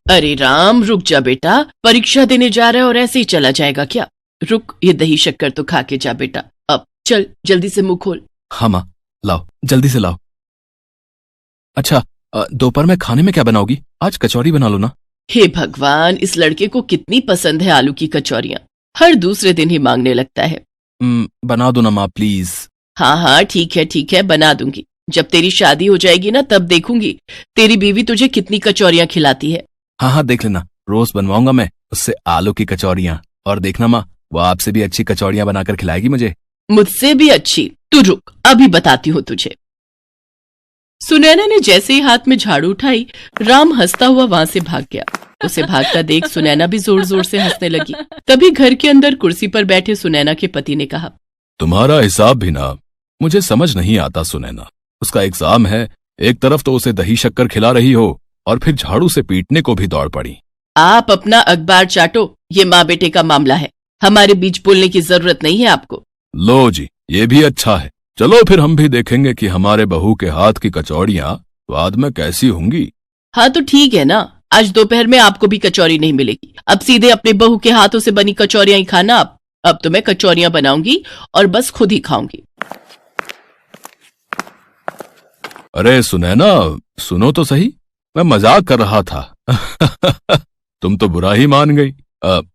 अरे राम, रुक जा बेटा, परीक्षा देने जा रहा है और ऐसे ही चला जाएगा क्या? रुक, ये दही शक्कर तो खा के जा बेटा। अब चल जल्दी से मुंह खोल। हाँ माँ, लाओ जल्दी से लाओ। अच्छा, दोपहर में खाने में क्या बनाओगी? आज कचौरी बना लो ना। हे भगवान, इस लड़के को कितनी पसंद है आलू की कचौरियां, हर दूसरे दिन ही मांगने लगता है। बना दो ना माँ प्लीज। हाँ हाँ ठीक है बना दूंगी। जब तेरी शादी हो जाएगी ना तब देखूंगी तेरी बीवी तुझे कितनी कचौरियां खिलाती है। हाँ देख लेना, रोज बनवाऊंगा मैं उससे आलू की कचौरियां। और देखना माँ, वो आपसे भी अच्छी कचौरियां बनाकर खिलाएगी मुझे। मुझसे भी अच्छी? तू रुक, अभी बताती हूँ तुझे। सुनैना ने जैसे ही हाथ में झाड़ू उठाई, राम हंसता हुआ वहां से भाग गया। उसे भागता देख सुनैना भी जोर जोर से हंसने लगी। तभी घर के अंदर कुर्सी पर बैठे सुनैना के पति ने कहा, तुम्हारा हिसाब भी ना मुझे समझ नहीं आता सुनैना। उसका एग्जाम है, एक तरफ तो उसे दही शक्कर खिला रही हो और फिर झाड़ू से पीटने को भी दौड़ पड़ी। आप अपना अखबार चाटो, ये माँ बेटे का मामला है, हमारे बीच बोलने की जरूरत नहीं है आपको। लो जी, ये भी अच्छा है। चलो फिर हम भी देखेंगे कि हमारे बहू के हाथ की कचौड़ियाँ स्वाद में कैसी होंगी। हाँ तो ठीक है ना, आज दोपहर में आपको भी कचौरी नहीं मिलेगी। अब सीधे अपने बहू के हाथों से बनी कचौरियां ही खाना। अब तो मैं कचौरियां बनाऊंगी और बस खुद ही खाऊंगी। अरे सुनैना, सुनो तो सही, मैं मजाक कर रहा था। तुम तो बुरा ही मान गई।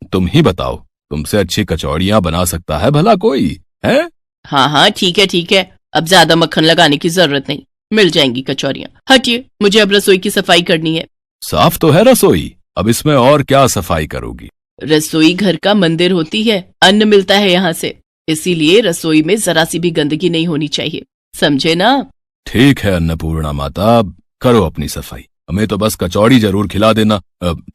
तुम ही बताओ, तुमसे अच्छी कचौड़ियां बना सकता है भला कोई है? हाँ ठीक है, अब ज्यादा मक्खन लगाने की जरूरत नहीं, मिल जाएंगी कचौरियां। हटिए, मुझे अब रसोई की सफाई करनी है। साफ तो है रसोई, अब इसमें और क्या सफाई करोगी? रसोई घर का मंदिर होती है, अन्न मिलता है यहाँ से, इसीलिए रसोई में जरा सी भी गंदगी नहीं होनी चाहिए, समझे ना? ठीक है अन्नपूर्णा माता, करो अपनी सफाई, हमें तो बस कचौड़ी जरूर खिला देना,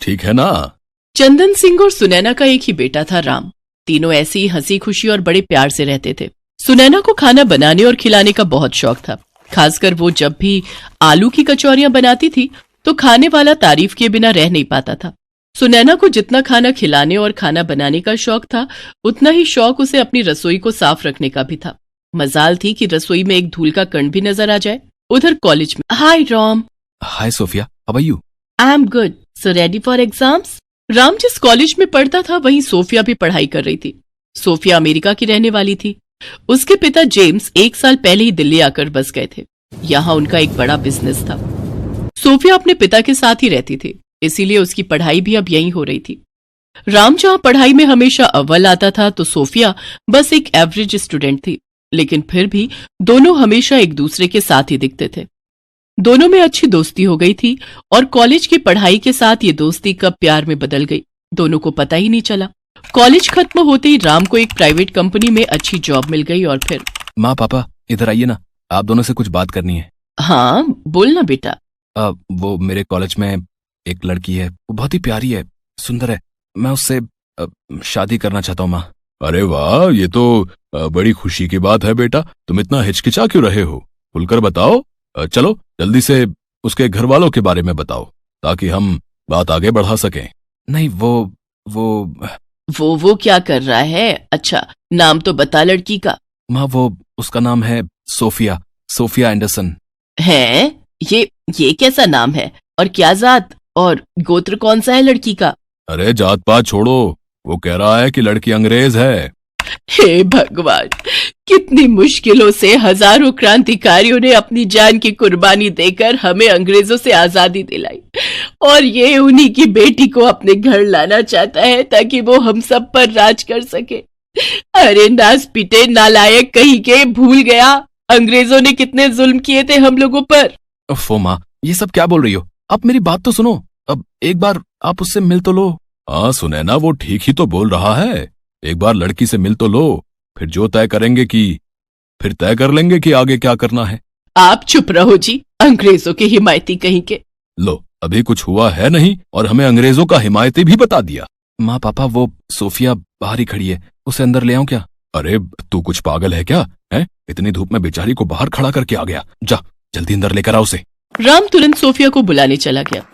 ठीक है ना? चंदन सिंह और सुनैना का एक ही बेटा था राम। तीनों ऐसी ही हंसी खुशी और बड़े प्यार से रहते थे। सुनैना को खाना बनाने और खिलाने का बहुत शौक था। खासकर वो जब भी आलू की कचौरियां बनाती थी तो खाने वाला तारीफ किए बिना रह नहीं पाता था। सुनैना को जितना खाना खिलाने और खाना बनाने का शौक था, उतना ही शौक उसे अपनी रसोई को साफ रखने का भी था। मजाल थी कि रसोई में एक धूल का कण भी नजर आ जाए। उधर कॉलेज में, hi Ram. Hi Sophia, how are you? I am good, so ready for exams. Ram जिस कॉलेज में पढ़ता था वहीं सोफिया भी पढ़ाई कर रही थी। सोफिया अमेरिका की रहने वाली थी। उसके पिता जेम्स 1 साल पहले ही दिल्ली आकर बस गए थे। यहाँ उनका एक बड़ा बिजनेस था। सोफिया अपने पिता के साथ ही रहती थी, इसीलिए उसकी पढ़ाई भी अब यहीं हो रही थी। राम जहाँ पढ़ाई में हमेशा अव्वल आता था तो सोफिया बस एक एवरेज स्टूडेंट थी, लेकिन फिर भी दोनों हमेशा एक दूसरे के साथ ही दिखते थे। दोनों में अच्छी दोस्ती हो गई थी और कॉलेज की पढ़ाई के साथ ये दोस्ती कब प्यार में बदल गई, दोनों को पता ही नहीं चला। कॉलेज खत्म होते ही राम को एक प्राइवेट कंपनी में अच्छी जॉब मिल गई और फिर। माँ पापा इधर आइए ना, आप दोनों से कुछ बात करनी है। हाँ बोलना बेटा। वो मेरे कॉलेज में एक लड़की है, वो बहुत ही प्यारी है, सुंदर है, मैं उससे शादी करना चाहता हूँ माँ। अरे वाह, ये तो बड़ी खुशी की बात है बेटा, तुम इतना हिचकिचा क्यों रहे हो? खुलकर बताओ। चलो जल्दी से उसके घर वालों के बारे में बताओ ताकि हम बात आगे बढ़ा सकें। नहीं वो क्या कर रहा है? अच्छा नाम तो बता लड़की का। माँ उसका नाम है सोफिया, सोफिया एंडरसन। है? ये कैसा नाम है? और क्या जात और गोत्र कौन सा है लड़की का? अरे जात पात छोड़ो, वो कह रहा है कि लड़की अंग्रेज है। हे भगवान, कितनी मुश्किलों से हजारों क्रांतिकारियों ने अपनी जान की कुर्बानी देकर हमें अंग्रेजों से आजादी दिलाई, और ये उन्हीं की बेटी को अपने घर लाना चाहता है ताकि वो हम सब पर राज कर सके। अरे नास पीटे नालायक कहीं के, भूल गया अंग्रेजों ने कितने जुल्म किए थे हम लोगों पर। ओफो माँ, ये सब क्या बोल रही हो? आप मेरी बात तो सुनो, अब एक बार आप उससे मिल तो लो। हाँ सुने ना, वो ठीक ही तो बोल रहा है, एक बार लड़की से मिल तो लो, फिर जो तय करेंगे फिर तय कर लेंगे कि आगे क्या करना है। आप चुप रहो जी, अंग्रेजों के हिमायती कहीं के। लो अभी कुछ हुआ है नहीं और हमें अंग्रेजों का हिमायती भी बता दिया। माँ पापा वो सोफिया बाहर ही खड़ी है, उसे अंदर ले आऊं क्या? अरे तू कुछ पागल है क्या? है इतनी धूप में बेचारी को बाहर खड़ा करके आ गया, जा जल्दी अंदर लेकर आ उसे। राम तुरंत सोफिया को बुलाने चला गया।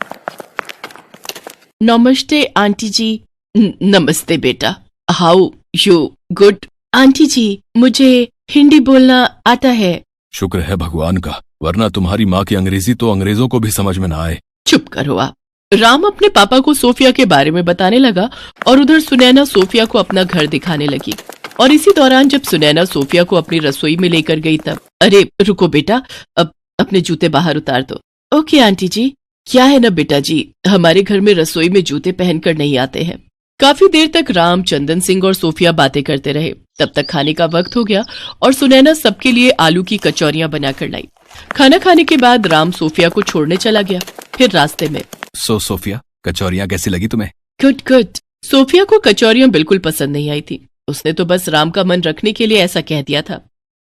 नमस्ते आंटी जी। नमस्ते बेटा, हाउ यू? गुड आंटी जी, मुझे हिंदी बोलना आता है। शुक्र है भगवान का, वरना तुम्हारी माँ की अंग्रेजी तो अंग्रेजों को भी समझ में ना आए। चुप करो आप, राम अपने पापा को सोफिया के बारे में बताने लगा और उधर सुनैना सोफिया को अपना घर दिखाने लगी। और इसी दौरान जब सुनैना सोफिया को अपनी रसोई में लेकर गई तब, अरे रुको बेटा, अब अपने जूते बाहर उतार दो। ओके आंटी जी। क्या है ना बेटा जी, हमारे घर में रसोई में जूते पहनकर नहीं आते हैं। काफी देर तक राम, चंदन सिंह और सोफिया बातें करते रहे। तब तक खाने का वक्त हो गया और सुनैना सबके लिए आलू की कचौरियां बनाकर लाई। खाना खाने के बाद राम सोफिया को छोड़ने चला गया। फिर रास्ते में, सोफिया, कचौरियां कैसी लगी तुम्हें? Good good. सोफिया को कचौरियां बिल्कुल पसंद नहीं आई थी। उसने तो बस राम का मन रखने के लिए ऐसा कह दिया था।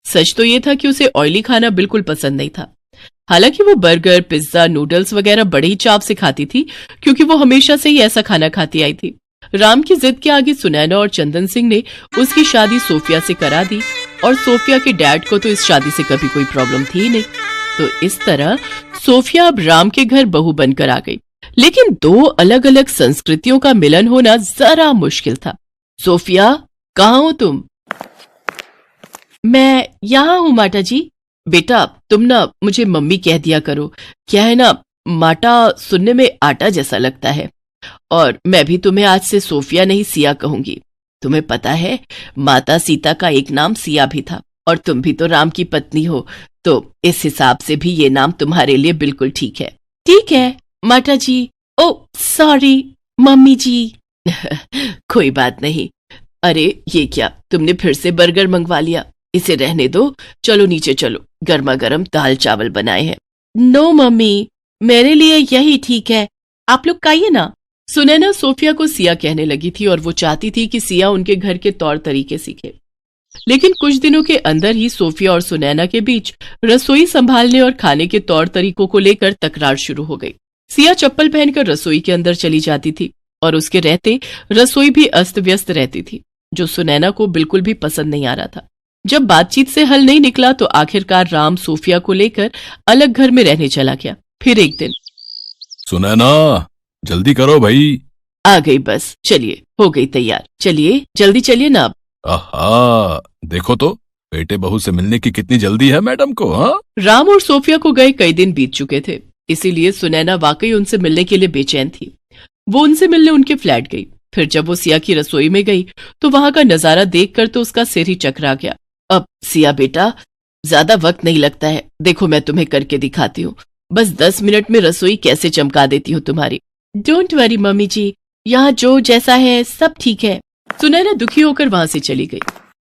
सच तो ये था कि उसे ऑयली खाना बिल्कुल पसंद नहीं था। हालांकि वो बर्गर, पिज्जा, नूडल्स वगैरह बड़ी ही चाव से खाती थी, क्योंकि वो हमेशा से ही ऐसा खाना खाती आई थी। राम की जिद के आगे सुनैना और चंदन सिंह ने उसकी शादी सोफिया से करा दी और सोफिया के डैड को तो इस शादी से कभी कोई प्रॉब्लम थी ही नहीं। तो इस तरह सोफिया अब राम के घर बहू बनकर आ गई। लेकिन दो अलग अलग संस्कृतियों का मिलन होना जरा मुश्किल था। सोफिया, कहाँ हो तुम? मैं यहाँ हूँ माता जी। बेटा, तुम ना मुझे मम्मी कह दिया करो। क्या है ना, माटा सुनने में आटा जैसा लगता है। और मैं भी तुम्हें आज से सोफिया नहीं सिया कहूंगी। तुम्हें पता है, माता सीता का एक नाम सिया भी था और तुम भी तो राम की पत्नी हो, तो इस हिसाब से भी ये नाम तुम्हारे लिए बिल्कुल ठीक है। ठीक है माता जी। ओ सॉरी मम्मी जी। कोई बात नहीं। अरे ये क्या, तुमने फिर से बर्गर मंगवा लिया? इसे रहने दो, चलो नीचे चलो, गर्मा गर्म दाल चावल बनाए हैं। नो मम्मी, मेरे लिए यही ठीक है, आप लोग खाइए ना। सुनैना सोफिया को सिया कहने लगी थी और वो चाहती थी कि सिया उनके घर के तौर तरीके सीखे। लेकिन कुछ दिनों के अंदर ही सोफिया और सुनैना के बीच रसोई संभालने और खाने के तौर तरीकों को लेकर तकरार शुरू हो गई। सिया चप्पल पहनकर रसोई के अंदर चली जाती थी और उसके रहते रसोई भी अस्त व्यस्त रहती थी, जो सुनैना को बिल्कुल भी पसंद नहीं आ रहा था। जब बातचीत से हल नहीं निकला तो आखिरकार राम सोफिया को लेकर अलग घर में रहने चला गया। फिर एक दिन, सुनैना जल्दी करो भाई। आ गई बस, चलिए हो गई तैयार, चलिए जल्दी चलिए ना। आहा, देखो तो बेटे बहू से मिलने की कितनी जल्दी है मैडम को। हाँ, राम और सोफिया को गए कई दिन बीत चुके थे, इसीलिए सुनैना वाकई उनसे मिलने के लिए बेचैन थी। वो उनसे मिलने उनके फ्लैट गई। फिर जब वो सिया की रसोई में गई तो वहां का नजारा देखकर तो उसका सिर ही चकरा गया। अब सिया बेटा, ज्यादा वक्त नहीं लगता है, देखो मैं तुम्हें करके दिखाती हूँ। बस 10 मिनट में रसोई कैसे चमका देती हूँ तुम्हारी। डोंट वरी मम्मी जी, यहाँ जो जैसा है सब ठीक है। सुनैना दुखी होकर वहां से चली गई।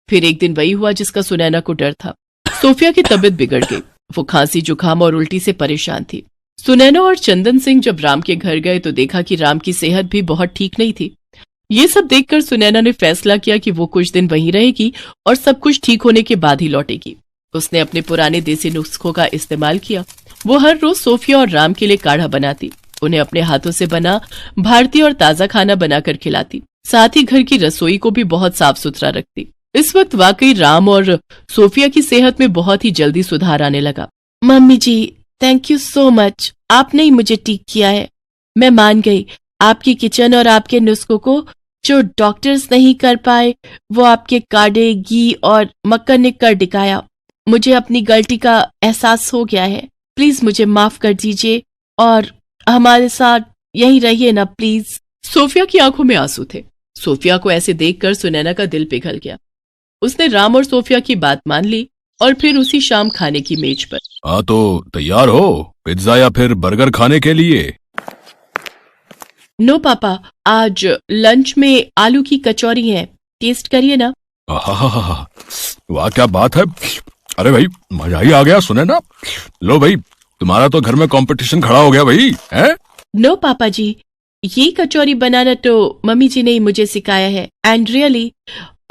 फिर एक दिन वही हुआ जिसका सुनैना को डर था। सोफिया की तबीयत बिगड़ गई। वो खांसी, जुकाम और उल्टी से परेशान थी। सुनैना और चंदन सिंह जब राम के घर गए तो देखा कि राम की सेहत भी बहुत ठीक नहीं थी। ये सब देखकर सुनैना ने फैसला किया कि वो कुछ दिन वहीं रहेगी और सब कुछ ठीक होने के बाद ही लौटेगी। उसने अपने पुराने देसी नुस्खों का इस्तेमाल किया। वो हर रोज सोफिया और राम के लिए काढ़ा बनाती, उन्हें अपने हाथों से बना भारतीय और ताजा खाना बनाकर खिलाती, साथ ही घर की रसोई को भी बहुत साफ सुथरा रखती। इस वक्त वाकई राम और सोफिया की सेहत में बहुत ही जल्दी सुधार आने लगा। Mummy ji, thank you so much, आपने ही मुझे ठीक किया है। मैं मान गई, आपकी किचन और आपके नुस्खों को जो डॉक्टर्स नहीं कर पाए वो आपके काढ़े, घी और मक्खन ने कर दिखाया। मुझे अपनी गलती का एहसास हो गया है। प्लीज मुझे माफ कर दीजिए और हमारे साथ यहीं रहिए ना प्लीज। सोफिया की आंखों में आंसू थे। सोफिया को ऐसे देखकर सुनैना का दिल पिघल गया। उसने राम और सोफिया की बात मान ली और फिर उसी शाम खाने की मेज पर। हाँ तो तैयार हो पिज्जा या फिर बर्गर खाने के लिए? नो पापा, आज लंच में आलू की कचौरी है, टेस्ट करिए ना। आहा, वाह क्या बात है। अरे भाई मजा ही आ गया। सुने ना, लो भाई, तुम्हारा तो घर में कंपटीशन खड़ा हो गया भाई है? नो पापा जी, ये कचौरी बनाना तो मम्मी जी ने ही मुझे सिखाया है एंड रियली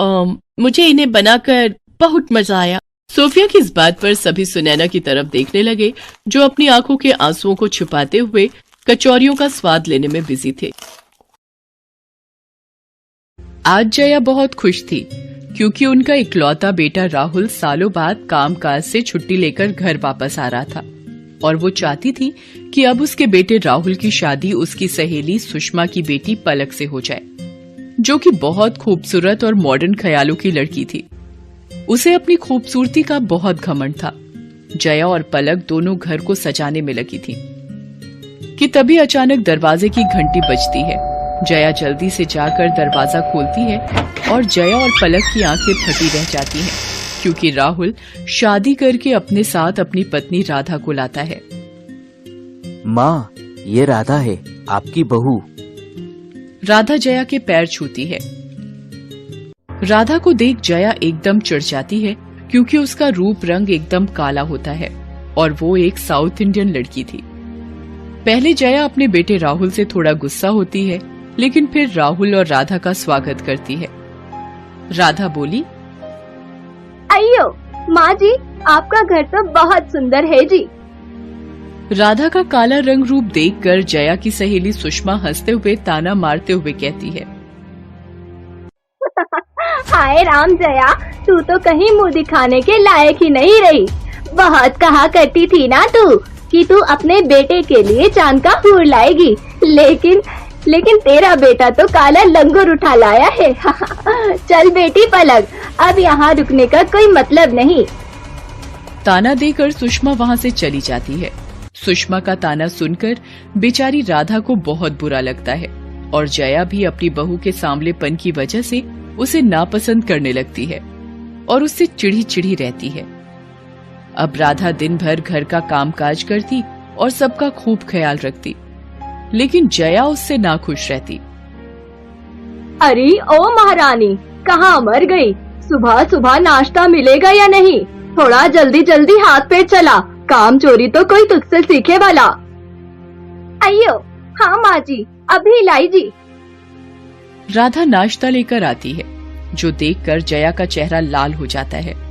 मुझे इन्हें बनाकर बहुत मजा आया। सोफिया की इस बात पर सभी सुनैना की तरफ देखने लगे, जो अपनी आंखों के आंसुओं को छुपाते हुए कचौरियों का स्वाद लेने में बिजी थे। आज जया बहुत खुश थी क्योंकि उनका इकलौता बेटा राहुल सालों बाद कामकाज से छुट्टी लेकर घर वापस आ रहा था और वो चाहती थी कि अब उसके बेटे राहुल की शादी उसकी सहेली सुषमा की बेटी पलक से हो जाए, जो कि बहुत खूबसूरत और मॉडर्न ख्यालों की लड़की थी। उसे अपनी खूबसूरती का बहुत घमंड था। जया और पलक दोनों घर को सजाने में लगी थी। कि तभी अचानक दरवाजे की घंटी बजती है। जया जल्दी से जाकर दरवाजा खोलती है और जया और पलक की आंखें फटी रह जाती हैं, क्योंकि राहुल शादी करके अपने साथ अपनी पत्नी राधा को लाता है। माँ, ये राधा है, आपकी बहू। राधा जया के पैर छूती है। राधा को देख जया एकदम चिढ़ जाती है, क्योंकि उसका रूप रंग एकदम काला होता है और वो एक साउथ इंडियन लड़की थी। पहले जया अपने बेटे राहुल से थोड़ा गुस्सा होती है, लेकिन फिर राहुल और राधा का स्वागत करती है। राधा बोली, अयो माँ जी, आपका घर तो बहुत सुंदर है जी। राधा का काला रंग रूप देखकर जया की सहेली सुषमा हंसते हुए ताना मारते हुए कहती है, हाय राम जया, तू तो कहीं मुंह दिखाने के लायक ही नहीं रही। बहुत कहा करती थी ना तू कि तू अपने बेटे के लिए चांद का फूल लाएगी, लेकिन तेरा बेटा तो काला लंगूर उठा लाया है। चल बेटी पलक, अब यहाँ रुकने का कोई मतलब नहीं। ताना देकर सुषमा वहाँ से चली जाती है। सुषमा का ताना सुनकर बेचारी राधा को बहुत बुरा लगता है और जया भी अपनी बहू के सांवलेपन की वजह से उसे नापसंद करने लगती है और उससे चिढ़ी चिढ़ी रहती है। अब राधा दिन भर घर का कामकाज करती और सबका खूब ख्याल रखती, लेकिन जया उससे नाखुश रहती। अरे ओ महारानी, कहाँ मर गई? सुबह सुबह नाश्ता मिलेगा या नहीं? थोड़ा जल्दी जल्दी हाथ पैर चला, काम चोरी तो कोई तुझसे सीखे वाला। अयो हाँ माँ जी, अभी लाई जी। राधा नाश्ता लेकर आती है, जो देखकर जया का चेहरा लाल हो जाता है।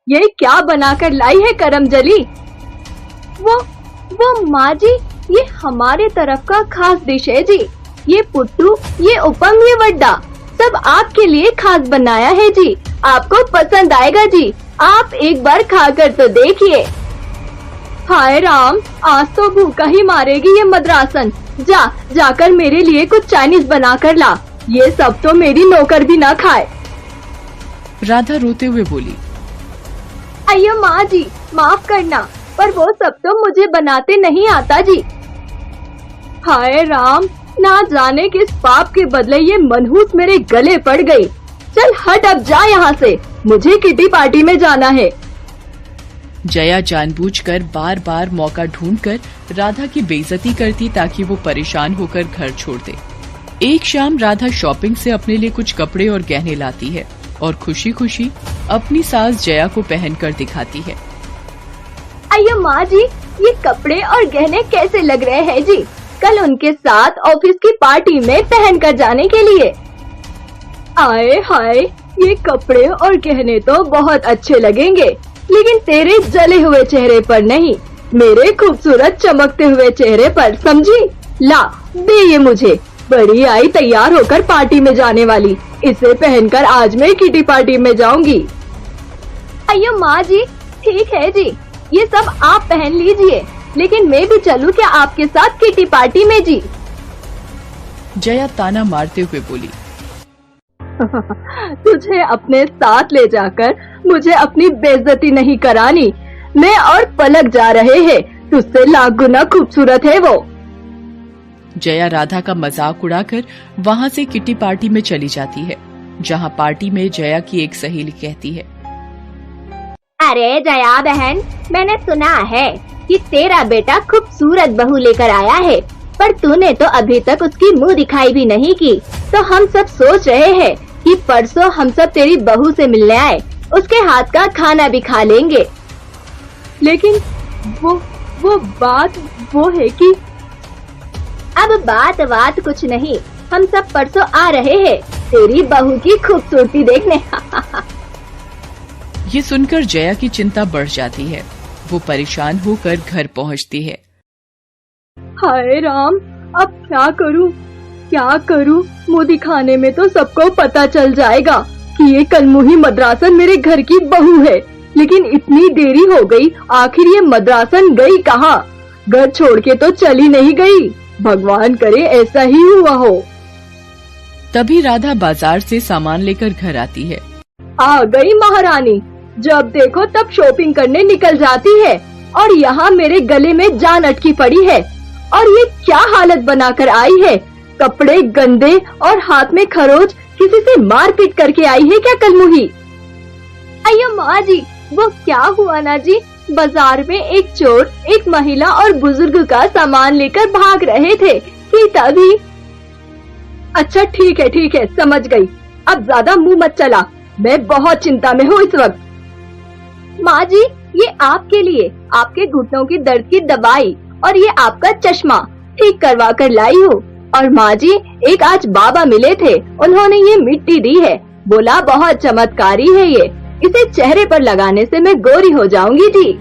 ये क्या बनाकर लाई है करमजली? वो माँ जी, ये हमारे तरफ का खास डिश है जी। ये पुट्टू, ये उपम, ये वड्डा सब आपके लिए खास बनाया है जी। आपको पसंद आएगा जी, आप एक बार खाकर तो देखिए। हाय राम, आज तो भूखा ही मारेगी ये मद्रासन। जाकर मेरे लिए कुछ चाइनीज बना कर ला, ये सब तो मेरी नौकर भी ना खाए। राधा रोते हुए बोली, अयो माँ जी, माफ करना, पर वो सब तो मुझे बनाते नहीं आता जी। हाय राम, ना जाने किस पाप के बदले ये मनहूस मेरे गले पड़ गई। चल हट, अब जा यहाँ से, मुझे किटी पार्टी में जाना है। जया जानबूझकर बार बार मौका ढूंढकर राधा की बेइज्जती करती ताकि वो परेशान होकर घर छोड़ दे। एक शाम राधा शॉपिंग से अपने लिए कुछ कपड़े और गहने लाती है और खुशी खुशी अपनी सास जया को पहनकर दिखाती है। अयो माँ जी, ये कपड़े और गहने कैसे लग रहे हैं जी? कल उनके साथ ऑफिस की पार्टी में पहन कर जाने के लिए। आए हाय, ये कपड़े और गहने तो बहुत अच्छे लगेंगे, लेकिन तेरे जले हुए चेहरे पर नहीं, मेरे खूबसूरत चमकते हुए चेहरे पर, समझी? ला दे ये मुझे। बड़ी आई तैयार होकर पार्टी में जाने वाली, इसे पहनकर आज मैं किटी पार्टी में जाऊंगी। अयो माँ जी, ठीक है जी, ये सब आप पहन लीजिए, लेकिन मैं भी चलूं क्या आपके साथ किटी पार्टी में जी? जया ताना मारते हुए बोली, तुझे अपने साथ ले जाकर मुझे अपनी बेइज्जती नहीं करानी। मैं और पलक जा रहे हैं, तुझसे लाख गुना खूबसूरत है वो। जया राधा का मजाक उड़ाकर वहाँ से किटी पार्टी में चली जाती है, जहाँ पार्टी में जया की एक सहेली कहती है, अरे जया बहन, मैंने सुना है कि तेरा बेटा खूबसूरत बहू लेकर आया है, पर तूने तो अभी तक उसकी मुंह दिखाई भी नहीं की। तो हम सब सोच रहे हैं कि परसों हम सब तेरी बहू से मिलने आए, उसके हाथ का खाना भी खा लेंगे। लेकिन वो बात वो है कि अब बात कुछ नहीं, हम सब परसों आ रहे हैं तेरी बहू की खूबसूरती देखने। ये सुनकर जया की चिंता बढ़ जाती है। वो परेशान होकर घर पहुंचती है। हाय राम, अब क्या करूं? मुंह दिखाने में तो सबको पता चल जाएगा कि ये कलमुही मद्रासन मेरे घर की बहू है, लेकिन इतनी देरी हो गई, आखिर ये मद्रासन गई कहाँ? घर छोड़ के तो चली नहीं गई, भगवान करे ऐसा ही हुआ हो। तभी राधा बाजार से सामान लेकर घर आती है। आ गई महारानी, जब देखो तब शॉपिंग करने निकल जाती है। और यहाँ मेरे गले में जान अटकी पड़ी है। और ये क्या हालत बनाकर आई है? कपड़े गंदे और हाथ में खरोच, किसी से मारपीट करके आई है क्या कलमुही? अयो माँ जी, वो क्या हुआ ना जी, बाजार में एक चोर एक महिला और बुजुर्ग का सामान लेकर भाग रहे थे कि तभी। अच्छा ठीक है समझ गई, अब ज्यादा मुंह मत चला, मैं बहुत चिंता में हूँ इस वक्त। माँ जी, ये आपके लिए आपके घुटनों की दर्द की दवाई और ये आपका चश्मा ठीक करवा कर लाई हूँ। और माँ जी, एक आज बाबा मिले थे, उन्होंने ये मिट्टी दी है, बोला बहुत चमत्कारी है ये, इसे चेहरे पर लगाने से मैं गोरी हो जाऊंगी जी।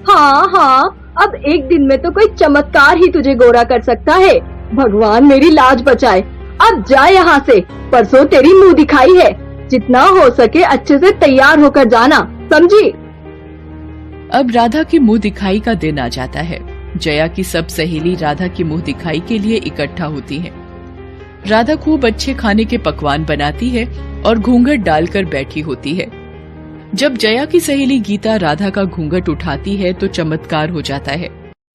हाँ, अब एक दिन में तो कोई चमत्कार ही तुझे गोरा कर सकता है। भगवान मेरी लाज बचाए। अब जा यहाँ से, परसों तेरी मुंह दिखाई है, जितना हो सके अच्छे से तैयार होकर जाना, समझी? अब राधा की मुंह दिखाई का दिन आ जाता है। जया की सब सहेली राधा की मुंह दिखाई के लिए इकट्ठा होती हैं। राधा खूब अच्छे खाने के पकवान बनाती है और घूंघट डालकर बैठी होती है। जब जया की सहेली गीता राधा का घूंघट उठाती है तो चमत्कार हो जाता है।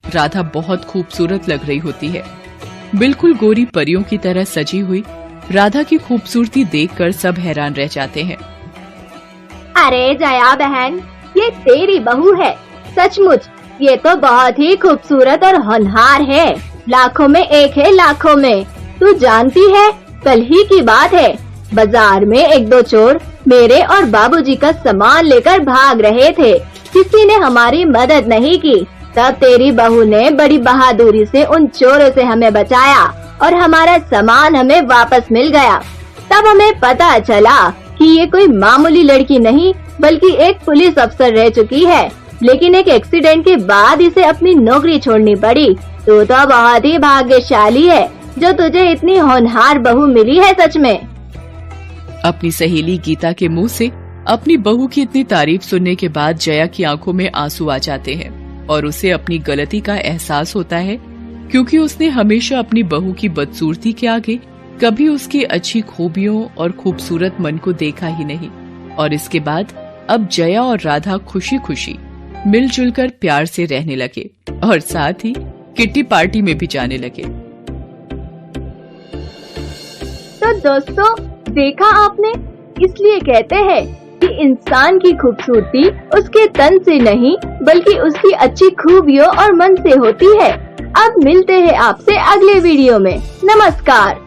राधा बहुत खूबसूरत लग रही होती है, बिल्कुल गोरी परियों की तरह सजी हुई। राधा की खूबसूरती देखकर सब हैरान रह जाते हैं। अरे जया बहन, ये तेरी बहू है, सचमुच ये तो बहुत ही खूबसूरत और होनहार है, लाखों में एक है, लाखों में। तू जानती है, कल ही की बात है, बाजार में एक दो चोर मेरे और बाबूजी का सामान लेकर भाग रहे थे, किसी ने हमारी मदद नहीं की। तब तेरी बहू ने बड़ी बहादुरी से उन चोरों से हमें बचाया और हमारा सामान हमें वापस मिल गया। तब हमें पता चला कि ये कोई मामूली लड़की नहीं बल्कि एक पुलिस अफसर रह चुकी है, लेकिन एक एक्सीडेंट के बाद इसे अपनी नौकरी छोड़नी पड़ी। तू तो बहुत ही भाग्यशाली है जो तुझे इतनी होनहार बहू मिली है, सच में। अपनी सहेली गीता के मुंह से अपनी बहू की इतनी तारीफ सुनने के बाद जया की आंखों में आंसू आ जाते हैं और उसे अपनी गलती का एहसास होता है, क्योंकि उसने हमेशा अपनी बहू की बदसूरती के आगे कभी उसकी अच्छी खूबियों और खूबसूरत मन को देखा ही नहीं। और इसके बाद अब जया और राधा खुशी खुशी मिलजुल कर प्यार से रहने लगे और साथ ही किट्टी पार्टी में भी जाने लगे। तो दोस्तों, देखा आपने, इसलिए कहते हैं कि इंसान की खूबसूरती उसके तन से नहीं बल्कि उसकी अच्छी खूबियों और मन से होती है। अब मिलते हैं आपसे अगले वीडियो में। नमस्कार।